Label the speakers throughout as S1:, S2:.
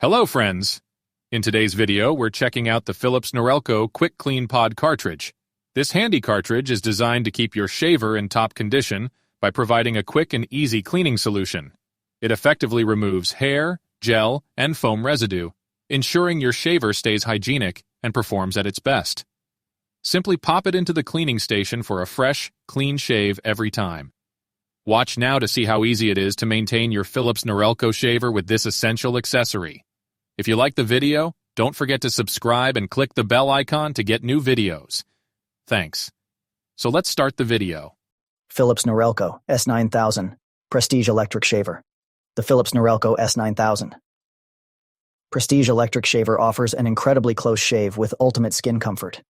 S1: Hello friends! In today's video, we're checking out the Philips Norelco Quick Clean Pod cartridge. This handy cartridge is designed to keep your shaver in top condition by providing a quick and easy cleaning solution. It effectively removes hair, gel, and foam residue, ensuring your shaver stays hygienic and performs at its best. Simply pop it into the cleaning station for a fresh, clean shave every time. Watch now to see how easy it is to maintain your Philips Norelco shaver with this essential accessory. If you like the video, don't forget to subscribe and click the bell icon to get new videos. Thanks. So let's start the video.
S2: Philips Norelco S9000 Prestige Electric Shaver. The Philips Norelco S9000 Prestige Electric Shaver offers an incredibly close shave with ultimate skin comfort.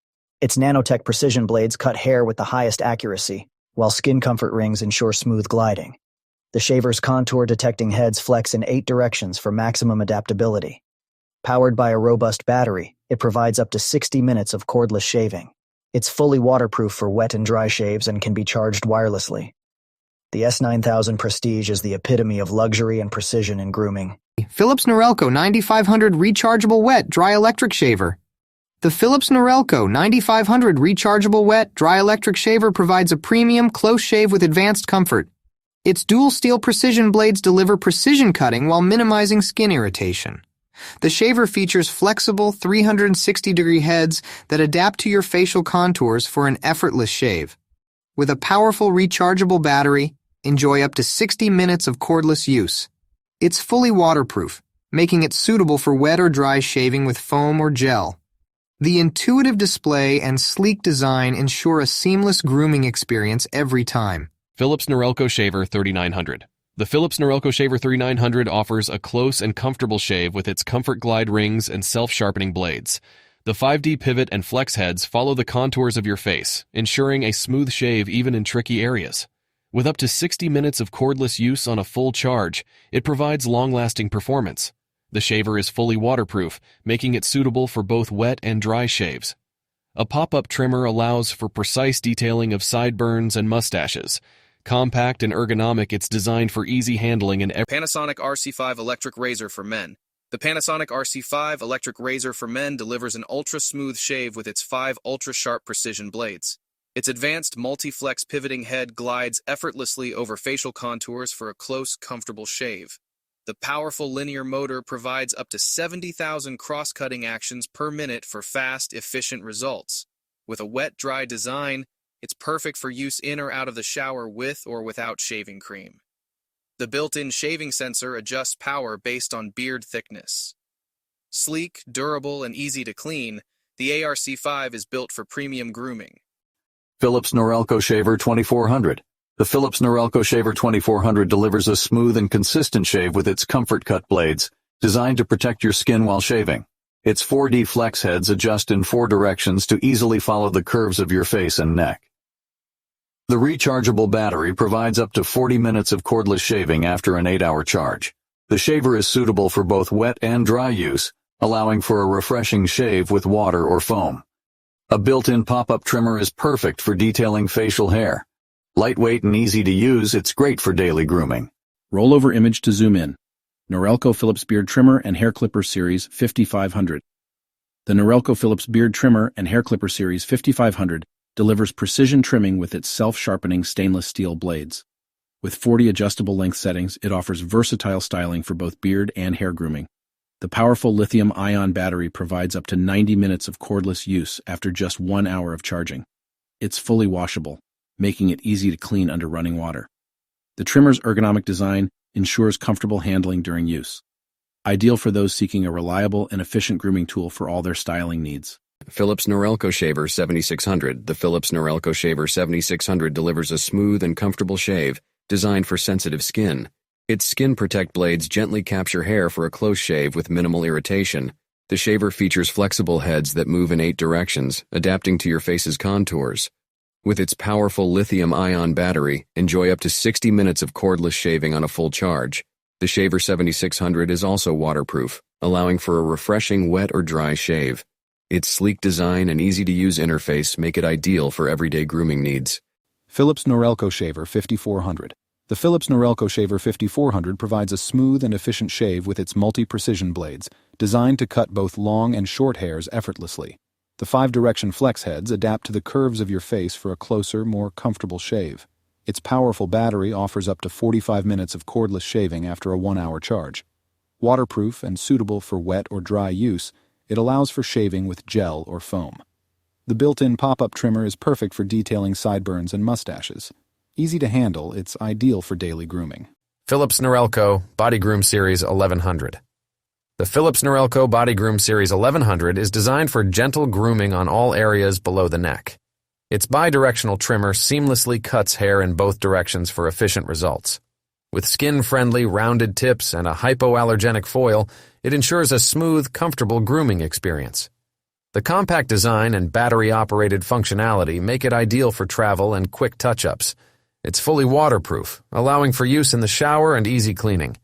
S2: Its nano-tech precision blades cut hair with the highest accuracy, while SkinComfort rings ensure smooth gliding. The shaver's contour-detecting heads flex in 8 directions for maximum adaptability. Powered by a robust battery, it provides up to 60 minutes of cordless shaving. It's fully waterproof for wet and dry shaves and can be charged wirelessly. The S9000 Prestige is the epitome of luxury and precision in grooming.
S3: Philips Norelco 9500 Rechargeable Wet Dry Electric Shaver. The Philips Norelco 9500 Rechargeable Wet Dry Electric Shaver provides a premium, close shave with advanced comfort. Its dual steel precision blades deliver precision cutting while minimizing skin irritation. The shaver features flexible 360-degree heads that adapt to your facial contours for an effortless shave. With a powerful rechargeable battery, enjoy up to 60 minutes of cordless use. It's fully waterproof, making it suitable for wet or dry shaving with foam or gel. The intuitive display and sleek design ensure a seamless grooming experience every time.
S4: Philips Norelco Shaver 3900. The Philips Norelco Shaver 3900 offers a close and comfortable shave with its ComfortGlide rings and self-sharpening blades. The 5D pivot and flex heads follow the contours of your face, ensuring a smooth shave even in tricky areas. With up to 60 minutes of cordless use on a full charge, it provides long-lasting performance. The shaver is fully waterproof, making it suitable for both wet and dry shaves. A pop-up trimmer allows for precise detailing of sideburns and mustaches. Compact and ergonomic, it's designed for easy handling and
S5: Panasonic RC5 Electric Razor for Men. The Panasonic RC5 Electric Razor for Men delivers an ultra-smooth shave with its 5 ultra-sharp precision blades. Its advanced multi-flex pivoting head glides effortlessly over facial contours for a close, comfortable shave. The powerful linear motor provides up to 70,000 cross-cutting actions per minute for fast, efficient results. With a wet-dry design, it's perfect for use in or out of the shower with or without shaving cream. The built-in shaving sensor adjusts power based on beard thickness. Sleek, durable, and easy to clean, the ARC5 is built for premium grooming.
S6: Philips Norelco Shaver 2400. The Philips Norelco Shaver 2400 delivers a smooth and consistent shave with its comfort cut blades, designed to protect your skin while shaving. Its 4D flex heads adjust in 4 directions to easily follow the curves of your face and neck. The rechargeable battery provides up to 40 minutes of cordless shaving after an 8-hour charge. The shaver is suitable for both wet and dry use, allowing for a refreshing shave with water or foam. A built-in pop-up trimmer is perfect for detailing facial hair. Lightweight and easy to use, it's great for daily grooming.
S7: Rollover image to zoom in. Norelco Philips Beard Trimmer and Hair Clipper Series 5500. The Norelco Philips Beard Trimmer and Hair Clipper Series 5500 delivers precision trimming with its self-sharpening stainless steel blades. With 40 adjustable length settings, it offers versatile styling for both beard and hair grooming. The powerful lithium-ion battery provides up to 90 minutes of cordless use after just 1 hour of charging. It's fully washable, making it easy to clean under running water. The trimmer's ergonomic design ensures comfortable handling during use. Ideal for those seeking a reliable and efficient grooming tool for all their styling needs.
S4: Philips Norelco Shaver 7600. The Philips Norelco Shaver 7600 delivers a smooth and comfortable shave designed for sensitive skin. Its SkinProtect blades gently capture hair for a close shave with minimal irritation. The shaver features flexible heads that move in 8 directions, adapting to your face's contours. With its powerful lithium-ion battery, enjoy up to 60 minutes of cordless shaving on a full charge. The Shaver 7600 is also waterproof, allowing for a refreshing wet or dry shave. Its sleek design and easy-to-use interface make it ideal for everyday grooming needs.
S8: Philips Norelco Shaver 5400.
S7: The Philips Norelco Shaver 5400 provides a smooth and efficient shave with its multi-precision blades, designed to cut both long and short hairs effortlessly. The 5-direction flex heads adapt to the curves of your face for a closer, more comfortable shave. Its powerful battery offers up to 45 minutes of cordless shaving after a 1-hour charge. Waterproof and suitable for wet or dry use, it allows for shaving with gel or foam. The built-in pop-up trimmer is perfect for detailing sideburns and mustaches. Easy to handle, it's ideal for daily grooming.
S8: Philips Norelco Body Groom Series 1100. The Philips Norelco Body Groom Series 1100 is designed for gentle grooming on all areas below the neck. Its bi-directional trimmer seamlessly cuts hair in both directions for efficient results. With skin-friendly, rounded tips and a hypoallergenic foil, it ensures a smooth, comfortable grooming experience. The compact design and battery-operated functionality make it ideal for travel and quick touch-ups. It's fully waterproof, allowing for use in the shower and easy cleaning.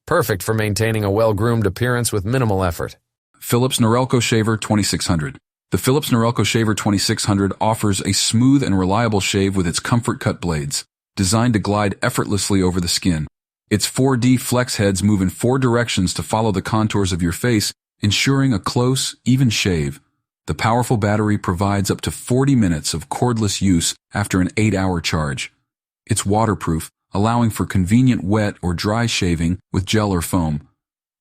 S8: Perfect for maintaining a well-groomed appearance with minimal effort.
S9: Philips Norelco Shaver 2600. The Philips Norelco Shaver 2600 offers a smooth and reliable shave with its comfort cut blades, designed to glide effortlessly over the skin. Its 4D flex heads move in 4 directions to follow the contours of your face, ensuring a close, even shave. The powerful battery provides up to 40 minutes of cordless use after an 8-hour charge. It's waterproof, allowing for convenient wet or dry shaving with gel or foam.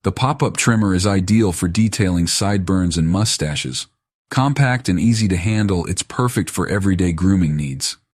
S9: The pop-up trimmer is ideal for detailing sideburns and mustaches. Compact and easy to handle, it's perfect for everyday grooming needs.